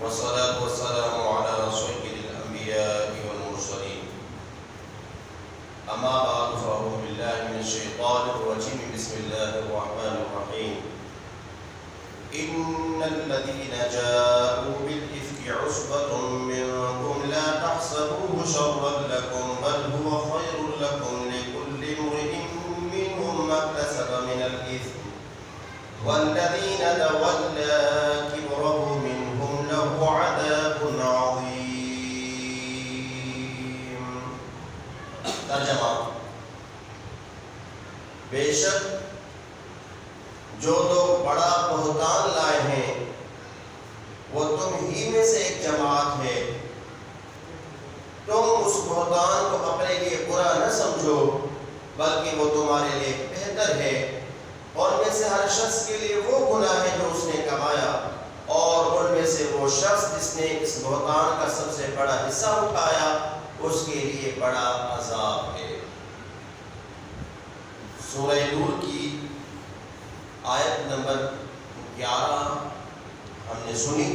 والصلاة والسلام على سيد الأنبياء والمرسلين. أما بعد فأعوذ بالله من الشيطان الرجيم. بسم الله الرحمن الرحيم. إن الذين جاءوا بالإفك عصبة منكم لا تحسبوه شرا لكم بل هو خير لكم لكل امرئ منهم ما اكتسب من الإثم والذين تولى كبره منهم له عذاب عظيم. ترجمہ: بے شک جو لوگ بڑا بہتان لائے ہیں وہ تم ہی میں سے ایک جماعت ہے. تم اس بہتان کو اپنے لیے برا نہ سمجھو بلکہ وہ تمہارے لیے بہتر ہے. اور میں سے ہر شخص کے لیے وہ گناہ ہے جو اس نے کمایا، اور ان میں سے وہ شخص جس نے اس بہتان کا سب سے بڑا حصہ اٹھایا اس کے لیے بڑا عذاب ہے. سورہ نور کی آیت نمبر 11 ہم نے سنی.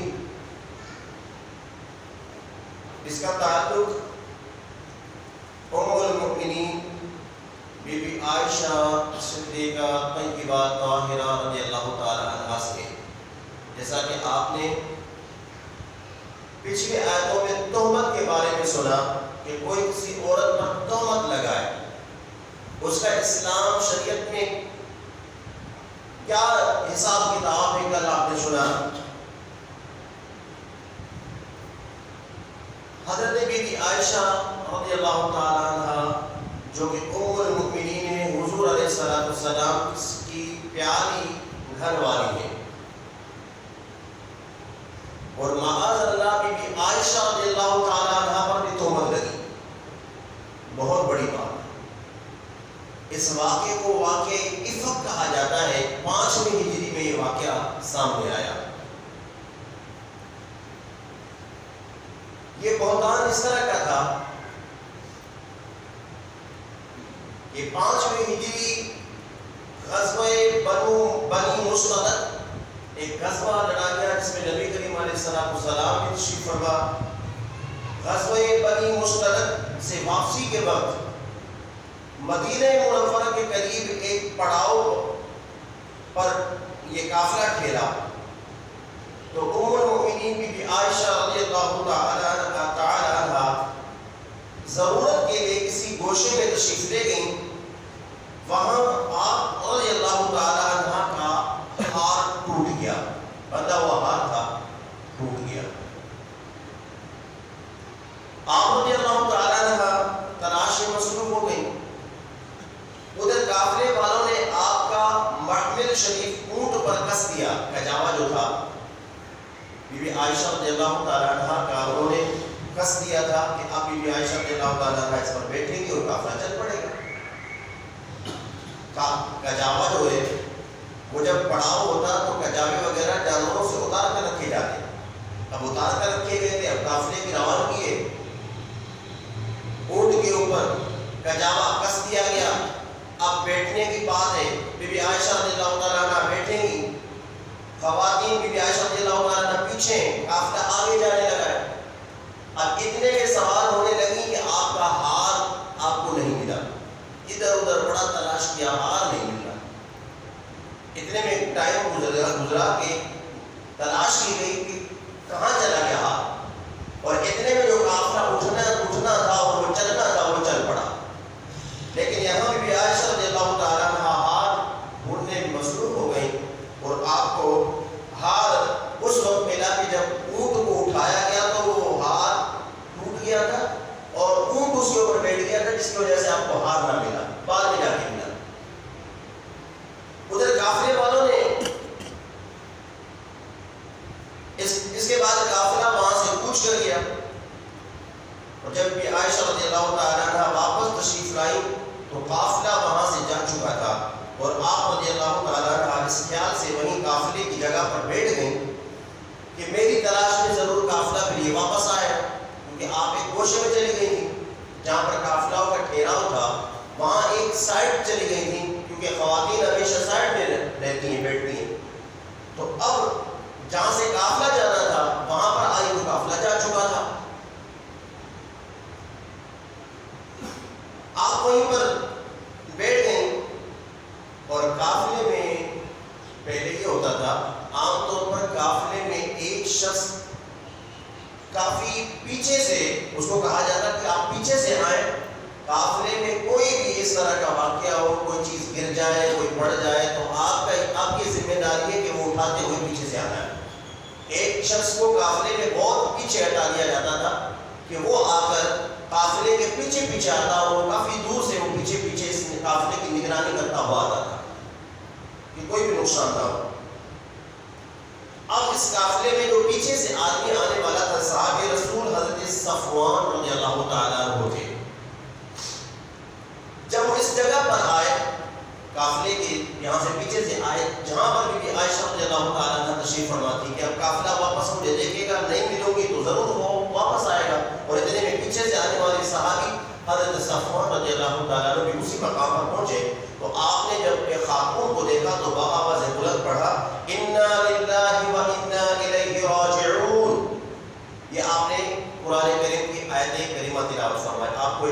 اس کا تعلق ام المؤمنین بی بی عائشہ صدیقہ طیبہ طاہرہ رضی اللہ تعالی عنہا سے. جیسا کہ آپ نے پچھلی آیتوں میں تہمت کے بارے میں سنا کہ کوئی کسی عورت پر تہمت لگائے، اس کا اسلام شریعت میں کیا حساب کتاب ہے. کل آپ نے سنا حضرت بی بی عائشہ رضی اللہ تعالی عنہ جو کہ ام المؤمنین ہیں، حضور علیہ السلام کی پیاری گھر والی ہیں، اور معاذ اللہ بی بی عائشہ رضی اللہ تعالی عنہ پر بھی تہمت لگی. بہت بڑی بات. اس واقعے کو واقعہ افک کہا جاتا ہے. 5ویں ہجری میں یہ واقعہ سامنے آیا. یہ بہتان اس طرح کا تھا کہ 5ویں ہجری غزوہ بنی مصطلق ایک غزوہ لڑا گیا جس میں نبی کریم علیہ السلام نے تشریف فرما. غزوہ بنی مصطلق سے واپسی کے وقت مدینہ منورہ کے قریب ایک پڑاؤ پر یہ قافلہ ٹھہرا تو ام المؤمنین بی بی عائشہ رضی اللہ تعالی عنہا ضرورت کے لیے کسی گوشے میں تشریف لے گئیں. وہاں آپ رضی اللہ تعالی عنہ کا ہار ٹوٹ گیا، بندھا ہوا ہار تھا، ٹوٹ گیا. آپ رضی اللہ تعالی عنہ تلاش میں مصروف ہو گئیں. ادھر قافلے والوں نے آپ کا محمل شریف اونٹ پر کس دیا. کجاوا جو تھا بی بی عائشہ رضی اللہ تعالی عنہ کا انہوں نے کس دیا تھا کہ آپ بی بی عائشہ رضی اللہ تعالی عنہ اس پر بیٹھیں گی اور قافلہ چل پڑے گا. کجاوا جو ہے وہ جب پڑاؤ ہوتا تو کجاوے وغیرہ جانوروں سے اتار کر رکھے جاتے. اب اتار کر رکھے گئے تھے. اب قافلے کی روانگی ہے، اونٹ کے اوپر کجاوا کس دیا گیا. اب بیٹھنے کی بات ہے. بی بی عائشہ رضی اللہ تعالی عنہ بیٹھیں گی، خواتین بی بی عائشہ رضی اللہ تعالی عنہ پیچھے، قافلہ آگے جانے لگا ہے. اب اتنے میں سوال ہونے لگی کہ آپ کا ہار آپ کو نہیں ملا. ادھر ادھر بڑا تلاش کیا، ہار نہیں ملا. اتنے میں ٹائم گزرا کہ تلاش کی گئی کہ کہاں چلا گیا ہار، اور اتنے میں جو قافلہ اٹھنا تھا اور وہ چلنا تھا وہ چل پڑا. لیکن یہاں بھی عائشہ رضی اللہ تعالیٰ عنہ ہار ڈھونڈنے میں مصروف ہو گئی، اور آپ کو ہار اس وقت ملا کہ جب اونٹ کو اٹھایا گیا تو وہ ہار ٹوٹ گیا تھا اور اونٹ اس کے اوپر بیٹھ گیا تھا، جس کی وجہ سے آپ کو ہار نہ ملا، بعد میں جا کے ملا. ادھر قافلے والوں نے اس کے بعد قافلہ وہاں سے کوچ کر گیا، اور جب بھی عائشہ رضی اللہ تعالیٰ عنہ واپس تشریف لائی تو قافلہ وہاں سے جا چکا تھا، اور آپ رضی اللہ تعالیٰ عنہ اس خیال سے وہیں قافلے کی جگہ پر بیٹھ گئیں کہ میری تلاش میں ضرور قافلہ پھر یہ واپس آیا. کیونکہ آپ ایک گوشے میں چلی گئی تھی جہاں پر قافلہ کا ٹھہراؤ تھا، وہاں ایک سائڈ چلی گئی تھی کیونکہ خواتین ہمیشہ سائڈ میں رہتی ہیں، بیٹھتی ہیں. تو اب جہاں سے قافلہ جانا تھا وہاں پر آئی ہوتا تھا، عام طور پر قافلے میں ایک شخص کافی پیچھے سے، اس کو کہا جاتا کہ آپ پیچھے سے آئیں، قافلے میں کوئی بھی اس طرح کا واقعہ ہو، کوئی چیز گر جائے، کوئی پڑ جائے، تو آپ کی ذمہ داری ہے کہ وہ اٹھاتے ہوئے پیچھے سے آنا ہے۔ ایک شخص کو قافلے میں بہت پیچھے ہٹا دیا جاتا تھا کہ وہ آ کر قافلے کے پیچھے پیچھے آتا، اور کافی دور سے وہ پیچھے پیچھے اس قافلے کی نگرانی کرتا ہوا آتا تھا کہ کوئی بھی نقصان نہ ہو۔ اب اس قافلے میں جو پیچھے سے آدمی آنے والا تھا، صحابہ رسول حضرت صفوان رضی اللہ تعالیٰ عنہ تھے۔ جب وہ اس جگہ پر آئے، قافلے کے یہاں سے پیچھے سے آئے، جہاں پر بھی عائشہ رضی اللہ تعالیٰ عنہ تشریف فرما تھی کہ اب قافلہ واپس مجھے دیکھے گا، نہیں ملوں گی تو ضرور وہ واپس آئے گا، اور اتنے میں پیچھے سے آنے والے صحابی حضرت صفوان رضی اللہ تعالیٰ عنہ بھی اسی مقام پر پہنچے، تو آپ نے جب ایک خاتون کو دیکھا تو بآواز بلند پڑھا، انا للہ و انا الیہ راجعون۔ یہ آپ نے قرآن کریم کی آیت کریمہ تلاوت فرمائی۔ آپ کو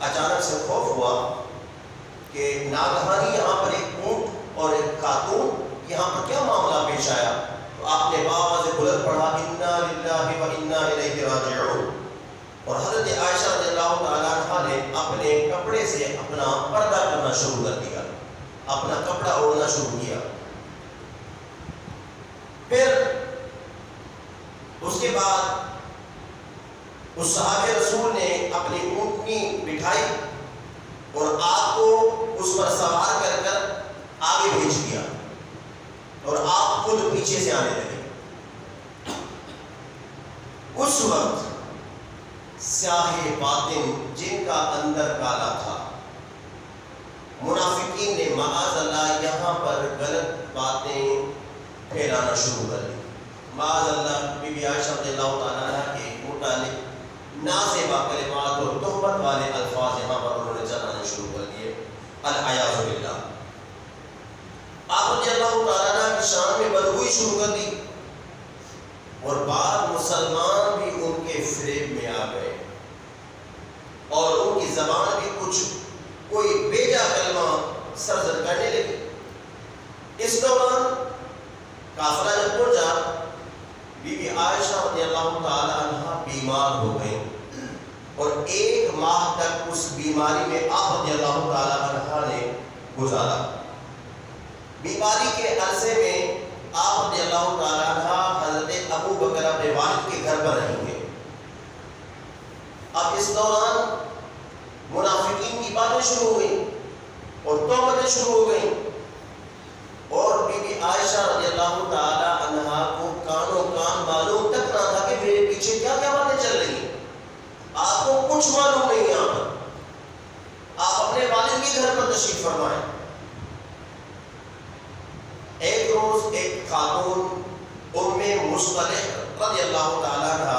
اچانک سے خوف ہوا کہ ناگہانی یہاں پر ایک اونٹ اور ایک خاتون، یہاں پر کیا معاملہ پیش آیا؟ تو آپ نے بآواز بلند پڑھا، انا للہ و انا الیہ راجعون، اور حضرت عائشہ رضی اللہ تعالیٰ عنہ نے اپنے کپڑے سے اپنا پردہ کرنا شروع کر دیا، اپنا کپڑا اوڑھنا شروع کیا۔ پھر اس کے بعد اس صحابہ رسول نے اپنی اونٹنی بٹھائی اور آپ کو اس پر سوار کر کر آگے بھیج دیا، اور آپ خود پیچھے سے آنے لگے۔ اس وقت سیاہ باطن جن کا اندر کالا تھا، منافقین نے معاذ اللہ یہاں پر غلط باتیں پھیلانا شروع کر دی۔ معاذ اللہ بی بی عائشہ رضی اللہ تعالیٰ عنہ کے متعلق نازیبہ کلمات اور تہمت والے الفاظ یہاں پر انہوں نے چلانے شروع کر دیے، العیاذ باللہ۔ آپ رضی اللہ تعالیٰ عنہ کی شان میں بدگوئی شروع کر دی، اور بعض مسلمان بھی ان کے فریب میں آ گئے، اور ان کی زبان بھی کوئی بیجا کلمہ سرزد کرنے لگی۔ اس دوران قافلہ جب پہنچا، بی بی عائشہ رضی اللہ تعالی عنہ بیمار ہو گئی، اور 1 ماہ تک اس بیماری میں آپ رضی اللہ تعالی عنہ نے گزارا۔ بیماری کے عرصے میں آپ رضی اللہ تعالی عنہ حضرت ابو بکر اپنے والد کے گھر پر رہیں گے۔ اب اس دوران منافقین کی باتیں شروع ہو گئیں اور تہمتیں شروع ہو گئیں، اور بی بی عائشہ رضی اللہ تعالی عنہ کو کانوں کان معلوم تک نہ تھا کہ میرے پیچھے کیا کیا باتیں چل رہی ہیں۔ آپ کو کچھ معلوم نہیں یہاں پر، آپ اپنے والد کے گھر پر تشریف فرمائیں۔ ایک روز ایک خاتون ام مصطلح رضی اللہ تعالی عنہ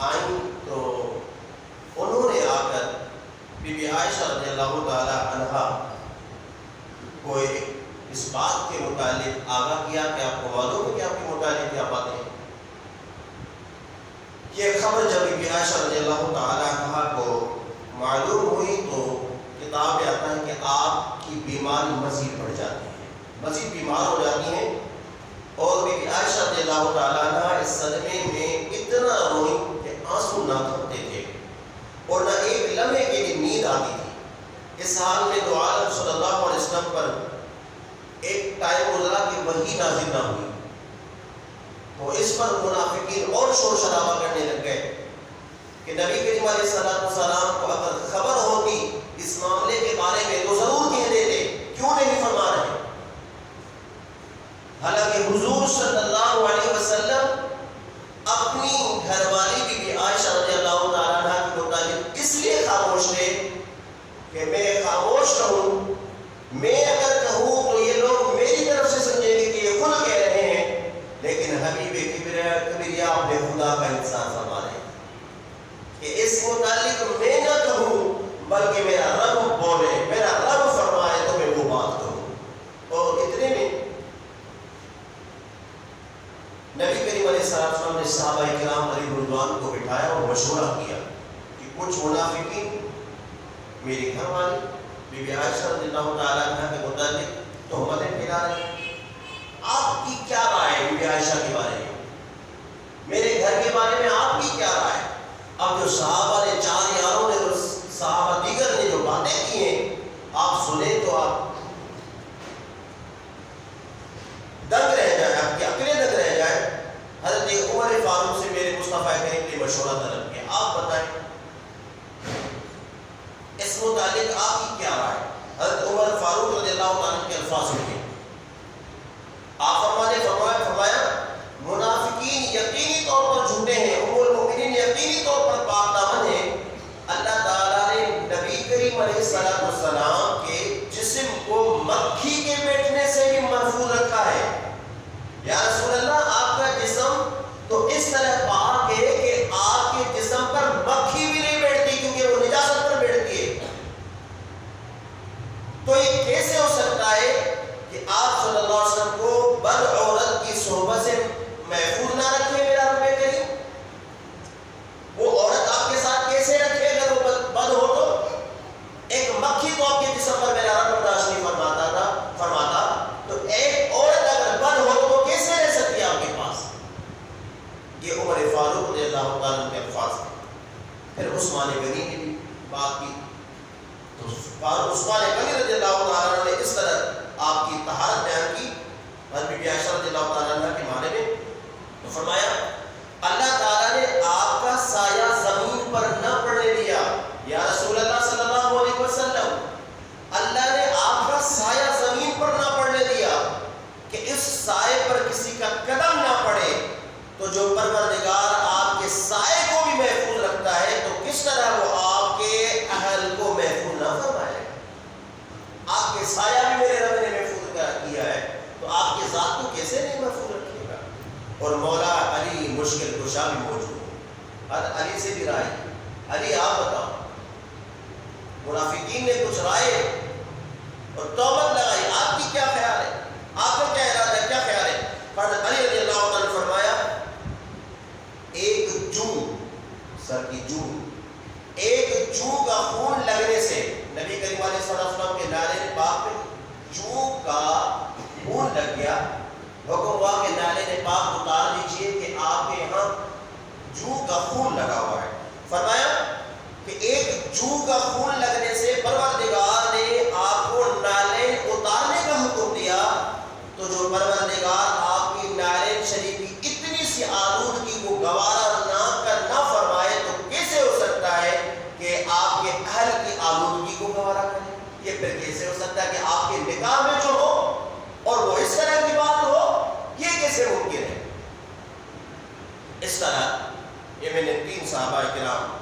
آئیں، تو انہوں نے آ کر بی بی عائشہ رضی اللہ تعالی عنہ کو اس بات کے متعلق آگاہ کیا کہ آپ کو معلوم ہے کہ آپ کے متعلق کیا باتیں ہیں۔ یہ خبر جب بی بی عائشہ رضی اللہ تعالی عنہ کو معلوم ہوئی تو کتاب میں آتا ہے کہ آپ کی بیماری مزید بڑھ جاتی ہے، مزید بیمار ہو جاتی ہیں، اور بی بی عائشہ رضی اللہ تعالی عنہ اس صدمے میں اتنا روئی کہ آنسو نہ تھمتے تھے، اور نہ ایک لمحے کے لیے نیند آتی تھی۔ اس حال میں دو عالم صلی اللہ علیہ وسلم پر ایک ٹائم گزرا کہ وحی نازل نہ ہوئی، تو اس پر منافقین اور شور شرابہ کرنے لگ گئے کہ نبی کریم علیہ السلام کو اگر خبر ہوتی اس معاملے کے بارے میں تو ضرور کہہ دیتے، کیوں نہیں فرما رہے؟ حالانکہ حضور صلی اللہ علیہ وسلم اپنی گھر والی بی بی عائشہ رضی اللہ تعالیٰ عنہ کے متعلق اس لیے خاموش تھے کہ میں خاموش رہوں، میں اگر کہوں تو یہ لوگ میری طرف سے سمجھیں گے کہ یہ خود کہہ رہے ہیں، لیکن حبیب کبریا اپنے خدا کا انسان فرما رہے ہیں کہ اس متعلق میں نہ کہوں بلکہ میرا رب بولے، میرا رب فرمائے تو میں وہ بات کہوں۔ اور اتنے میں نبی کریم علیہ السلام نے صحابہ کرام علیہ رضوان کو بٹھایا اور مشورہ کیا کہ کچھ منافقین میری گھر والی بی بی عائشہ رضی اللہ تعالیٰ عنہ کے متعلق تہمتیں پھیلا رہے ہیں۔ بارے میں آپ کی کیا رائے ہے؟ اب جو صحابہ نے، 4 یاروں نے، جو صحابہ دیگر نے جو باتیں کی ہیں، آپ سنیں تو آپ دنگ رہ جائیں، آپ کی عقلیں دنگ رہ جائیں۔ حضرت عمر فاروق سے میرے مصطفیٰ کریم نے مشورہ طلب کیا، آپ بتائیں اس متعلق آپ کی کیا رائے؟ حضرت عمر فاروق رضی اللہ عنہ کے الفاظ سنیے۔ آپ فرمایا منافقین یقینی طور پر جھوٹے ہیں، ام المؤمنین یقینی طور پر پاک دامن ہیں۔ اللہ تعالیٰ نے نبی کریم علیہ السلام کے جسم کو مکھی کے بیٹھنے سے بھی محفوظ رکھا ہے۔ یا رسول اللہ، آپ کا جسم تو اس طرح پاک ہے کہ آپ کے جسم پر مکھی بھی نہیں بیٹھتی، کیونکہ وہ نجاست پر بیٹھتی ہے۔ تو یہ کیسے ہو سکتا ہے کہ آپ صلی اللہ علیہ وسلم کو بد عورت کی صحبت سے محفوظ نہ رکھے میرا رب کریم؟ وہ عورت آپ کے ساتھ کیسے رکھے اگر وہ بد ہو تو؟ ایک مکھی تو آپ کے جسم پر میرا رب برداشت نہیں فرماتا، تو ایک عورت اگر بد ہو تو وہ کیسے رہ سکتی ہے آپ کے پاس؟ یہ عمر فاروق رضی اللہ تعالیٰ کے الفاظ ہیں۔ پھر عثمان غنی نے بھی بات کی، تو عثمان غنی رضی اللہ تعالیٰ نے اس طرح آپ کی طہارت بیان کی حضرت بی بی عائشہ رضی اللہ تعالیٰ عنہ کے بارے میں، تو فرمایا اللہ تعالیٰ نے آپ کا سایہ زمین پر نہ پڑنے دیا۔ یا رسول اللہ صلی اللہ علیہ وسلم، اللہ نے آپ کا سایہ زمین پر نہ پڑنے دیا کہ اس سائے پر کسی کا قدم نہ پڑے۔ تو جو پروردگار آپ کے سائے کو بھی محفوظ رکھتا ہے تو کس طرح وہ آپ کے اہل کو محفوظ نہ فرمائے؟ آپ کے سایہ بھی میرے رب نے محفوظ کیا ہے، تو آپ کے ذات کو کیسے نہیں محفوظ رکھے گا؟ اور مولا علی مشکل کشا بھی موجود ہے۔ حضرت علی سے بھی رائے، علی آپ بتاؤ، منافقین نے کچھ رائے اور توبت لگائی، آپ کی کیا خیال ہے؟ آپ کا کیا ارادہ ہے، کیا خیال ہے؟ حضرت علی رضی اللہ عنہ نے فرمایا ایک جوں، سر کی جوں، ایک جوں کا خون لگنے سے، نبی کریم علیہ السلام کے نالے پاک میں جوں کا خون لگ گیا، حکم ہوا کہ نالے پاک اتار دیجئے کہ آپ کے یہاں جوں کا خون لگا ہوا ہے۔ فرمایا کہ ایک جوں کا خون لگنے سے پروردگار نے آپ کو نالین اتارنے کا حکم دیا، تو جو پروردگار آپ کی نالین شریف کی اتنی سی آلودگی کو گوارا نہ فرمائے تو کیسے ہو سکتا ہے کہ آپ کے اہل کی آلودگی کو گوارا کرے؟ یہ پھر کیسے ہو سکتا ہے کہ آپ کے نکاح میں جو ہو اور وہ اس طرح کی بات ہو؟ یہ کیسے ممکن ہے؟ اس طرح یہ میں نے 3 صحابہ کرام،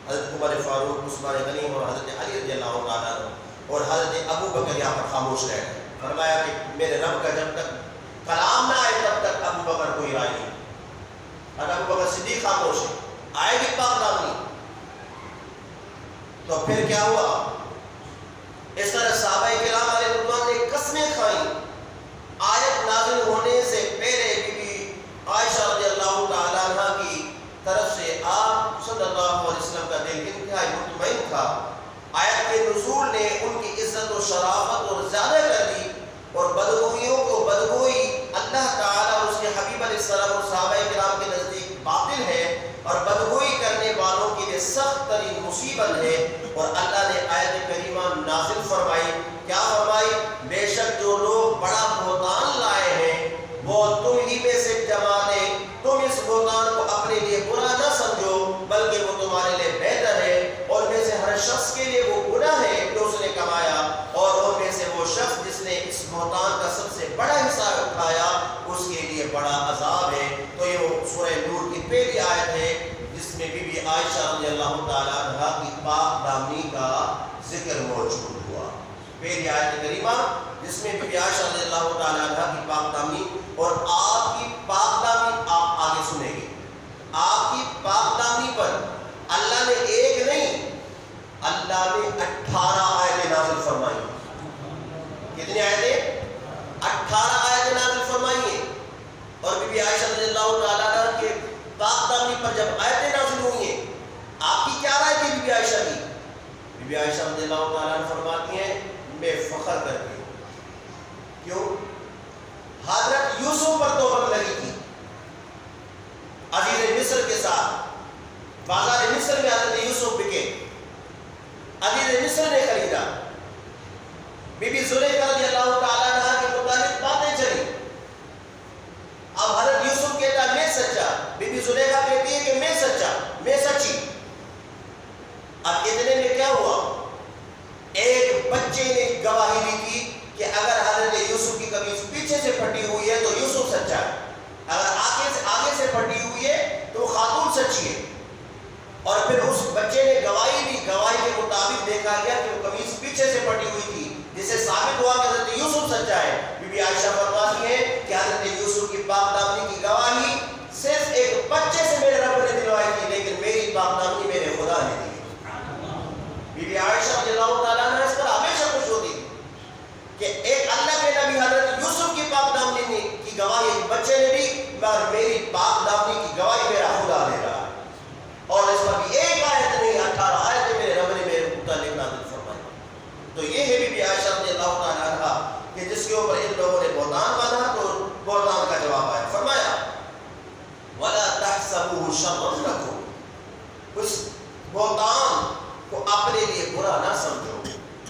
حضرت عمر فاروق، عثمان غنی اور حضرت علی رضی اللہ تعالیٰ اور حضرت ابو بکر یہاں پر خاموش رہ گئے۔ فرمایا کہ میرے رب کا جب تک کلام نہ آئے تب تک ابو بکر کوئی رائے نہیں۔ اور ابو بکر صدیق خاموش ہے، آئے گی پاک دامنی۔ تو پھر کیا ہوا؟ اس طرح صحابہ کرام علیہ رضوان نے قسمیں کھائیں۔ آیت نازل ہونے سے پہلے بی بی عائشہ رضی اللہ تعالیٰ عنہ کی طرف سے آپ صلی اللہ علیہ وسلم کا دل انتہائی مطمئن تھا۔ آیت کے نزول نے ان کی عزت و شرافت اور زیادہ کر دی، اور بدگوئیوں کو بدگوئی اللہ تعالیٰ اور اس کے حبیب علیہ السلام اور صحابہ کرام کے نزدیک باطل ہے، اور بدگوئی کرنے والوں کے لیے سخت ترین مصیبت ہے۔ اور اللہ نے آیت کریمہ نازل فرمائی، کیا فرمائی؟ بے شک جو لوگ بڑا بہتان لائے ہیں وہ تم ہی میں سے جمع دیں، تم اس بہتان کو اپنے لیے برا نہ سمجھو بلکہ وہ تمہارے لیے بہتر ہے، اور میں سے ہر شخص کے لیے وہ گناہ ہے جو اس نے کمایا، اور ان میں سے وہ شخص جس نے اس بہتان کا سب سے بڑا حصہ اٹھایا اس کے لیے بڑا عذاب ہے۔ تو یہ سورہ نور کی پہلی آیت ہے جس میں بی بی عائشہ رضی اللہ تعالیٰ عنہ کی پاک دامنی کا ذکر موجود ہوا۔ پہلی آیت کریمہ جس میں بی بی عائشہ رضی اللہ تعالیٰ عنہ کی پاک دامنی، اور آپ کی پاک دامنی آپ آگے سنیں گے، آپ کی پاک دامنی پر اللہ نے ایک نہیں، اللہ نے 18 آیتیں نازل فرمائی۔ کتنی آیتیں؟ 18 آیتیں نازل فرمائی ہیں۔ اور بی بی عائشہ رضی اللہ تعالیٰ عنہ کے پاک دامنی پر جب آیتیں نازل ہوئی ہیں، آپ کی کیا رائے تھی بی بی عائشہ کی؟ بی بی عائشہ رضی اللہ تعالیٰ عنہ فرماتی ہیں میں فخر کرتی ہوں۔ کیوں؟ حضرت یوسف پر توبت لگی تھی، عزیز مصر مصر کے ساتھ بازار مصر میں حضرت یوسف بکے، عزیز مصر نے خریدا، بی بی زلیخا رضی اللہ تعالیٰ عنہ کے متعلق باتیں چلی. اب حضرت یوسف کہتا ہے میں سچا، بی بی زلیخا کہتی ہے کہ میں سچا، میں سچی. اب اتنے میں کیا ہوا؟ ایک بچے نے گواہی دی تھی کہ اگر حضرت یوسف کی قمیص پیچھے سے پھٹی ہوئی ہے تو یوسف سچا ہے، اگر آگے سے پھٹی ہوئی ہے تو خاتون سچی ہے. اور پھر اس بچے نے گواہی دی، گواہی کے مطابق دیکھا گیا کہ وہ قمیص پیچھے سے پھٹی ہوئی تھی، جسے ثابت ہوا کہ حضرت یوسف سچا ہے. بی بی عائشہ فرماتی ہے کہ حضرت یوسف کی پاک دامنی کی گواہی صرف ایک بچے سے میرے رب نے دلوائی تھی، لیکن میری پاک دامنی میرے خدا نے دی. بی بی عائشہ رضی اللہ تعالیٰ عنہ اس پر ہمیشہ خوش ہوتی تھی کہ ایک اللہ کے نبی حضرت یوسف کی پاک دامنی کی گواہی ایک بچے نے دی، مگر میری پاک دامنی کی گواہی میرا خدا دے رہا ہے. اور اس پر بھی ایک آیت نہیں 18 آیتیں میرے رب نے میرے متعلق نازل فرمائی. تو یہ ہے بی بی عائشہ رضی اللہ تعالیٰ عنہ کہ جس کے اوپر ان لوگوں نے بہتان باندھا تو بہتان کا جواب آیا. فرمایا وَلَا تَحْسَبُوهُ شَرًّا لَكُمْ، اس بہتان کو اپنے لیے برا نہ سمجھو،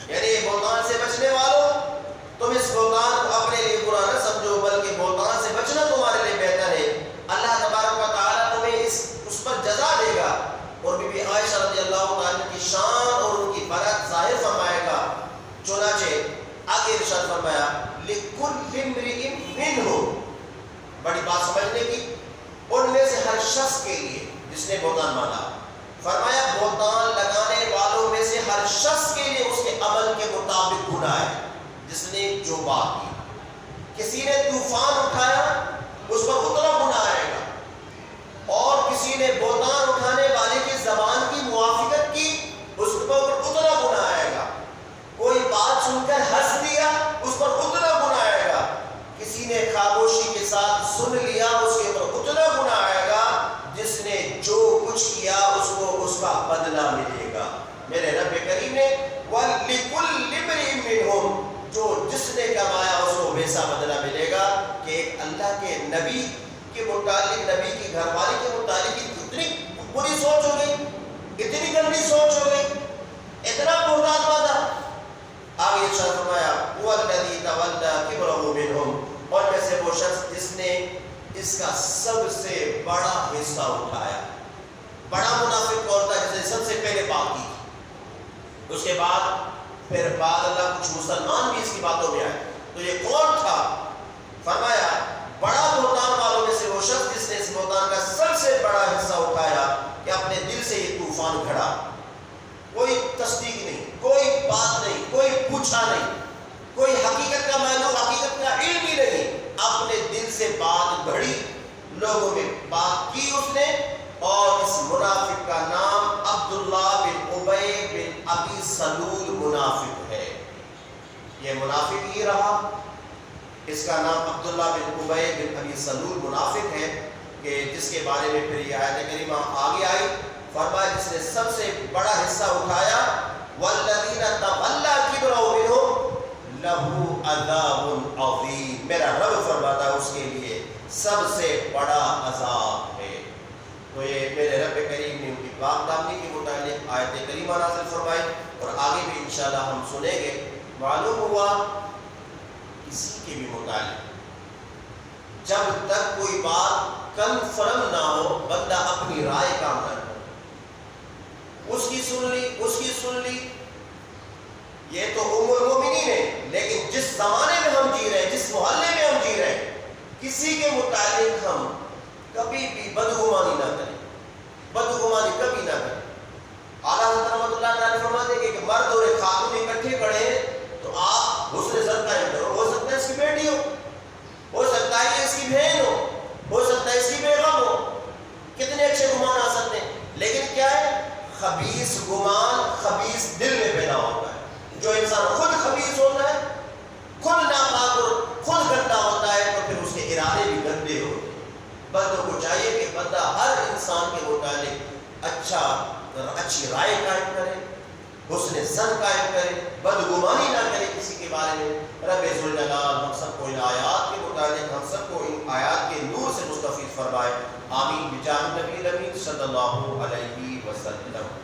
یعنی بہتان سے بچنے والوں تم اس بہتان کو اپنے لیے برا نہ سمجھو، بلکہ بہتان سے بچنا تمہارے لیے بہتر ہے. اللہ تبارک و تعالیٰ تمہیں اس پر جزا دے گا. اور بی بی عائشہ رضی اللہ تعالیٰ کی شان اور ان کی برکت ظاہر فرمائے گا. چنانچہ آگے ارشاد فرمایا لِكُلِّ امْرِئٍ مِّنْهُمْ، بڑی بات سمجھنے کی، ان میں سے ہر شخص کے لیے جس نے بہتان باندھا، فرمایا بہتان لگانے والوں میں سے ہر شخص کے لیے اس کے عمل کے مطابق گناہ ہے. جس نے جو بات کی، کسی نے طوفان اٹھایا اس پر اتنا گناہ آئے گا، اور کسی نے بہتان اٹھانے والے کی زبان کی موافقت کی اس پر اتنا گناہ آئے گا. کوئی بات سن کر ہنس دیا اس پر اتنا گناہ آئے گا. کسی نے خاموشی کے ساتھ سن لیا اس کے اوپر اتنا گناہ آئے گا. جس نے جو کچھ کیا اس کو اس کا بدلہ ملے گا. میرے رب کریم نے وَلِكُلِّ امْرِئٍ مِّنْهُمْ، جو جس نے کمایا اس کو ویسا بدلہ ملے گا. کہ ایک اللہ کے نبی کے متعلق، نبی کی گھر والی کے متعلق اتنی بری سوچ ہو گئی، اتنی گندی سوچ ہو گئی، اتنا بہتان باندھا. آگے ارشاد فرمایا وَالَّذِي تَوَلَّىٰ كِبْرَهُ مِنْهُمْ، اور میں سے وہ شخص جس نے اس کا سب سے بڑا حصہ اٹھایا. بڑا منافق کون تھا؟ جس نے سب سے پہلے بات کی. اس کے بعد پھر بعد اللہ کچھ مسلمان بھی اس کی باتوں میں آئے. تو یہ کون تھا؟ فرمایا بڑا بہتان والوں میں سے وہ شخص جس نے اس بہتان کا سب سے بڑا حصہ اٹھایا کہ اپنے دل سے یہ طوفان گھڑا. کوئی تصدیق نہیں، کوئی بات نہیں، کوئی پوچھا نہیں، کوئی حقیقت کا معلوم، حقیقت کا علم ہی نہیں. اپنے دل سے بات گھڑی، لوگوں میں بات کی اس نے. اور اس منافق کا نام عبداللہ بن ابی بن ابی سلول منافق ہے. یہ منافق ہی رہا. اس کا نام عبداللہ بن ابی بن ابی سلول منافق ہے، کہ جس کے بارے میں پھر یہ آیت کریمہ آگے آئی. فرمایا جس نے سب سے بڑا حصہ اٹھایا وَالَّذِينَ تَوَلَّىٰ كِبْرَهُ مِنْهُمْ لَهُ عَذَابٌ عَظِيمٌ، میرا رب فرماتا ہے اس کے لیے سب سے بڑا عذاب ہے. تو یہ میرے رب کریم نے ان کی پاک دامنی کے متعلق آیت کریمہ نازل فرمائی، اور آگے بھی انشاءاللہ ہم سنیں گے. معلوم ہوا کسی کے بھی متعلق جب تک کوئی بات کنفرم نہ ہو بندہ اپنی رائے کام نہ کرے. اس کی سن لی یہ تو ام المومنین ہے، لیکن جس زمانے میں ہم جی رہے ہیں، جس محلے میں ہم جی رہے ہیں، کسی کے متعلق ہم کبھی بھی بدگمانی نہ کریں. بدگمانی کبھی نہ کریں. اعلیٰ حضرت رحمۃ اللہ تعالیٰ فرماتے ہیں کہ مرد اور ایک خاتون اکٹھے کھڑے ہیں تو آپ حسن ظن قائم کرو. ہو سکتا ہے اس کی بیٹی ہو سکتا ہے اس کی بہن ہو سکتا ہے اس کی بیگم ہو. کتنے اچھے گمان آ سکتے ہیں، لیکن کیا ہے؟ خبیث گمان خبیث دل میں پیدا ہوتا ہے. جو انسان خود خبیث ہوتا ہے، خود ناپاک اور خود گندا ہوتا ہے، تو پھر اس کے ارادے بھی گندے ہوتے ہیں. بندوں کو چاہیے کہ بندہ ہر انسان کے متعلق اچھی رائے قائم کرے، حسن ظن قائم کرے، بدگمانی نہ کرے کسی کے بارے میں. رب ذوالجلال ہم سب کو ان آیات کے متعلق، ہم سب کو ان آیات کے نور سے مستفید فرمائے. آمین بجاہ نبی الامین صلی اللہ علیہ وسلم.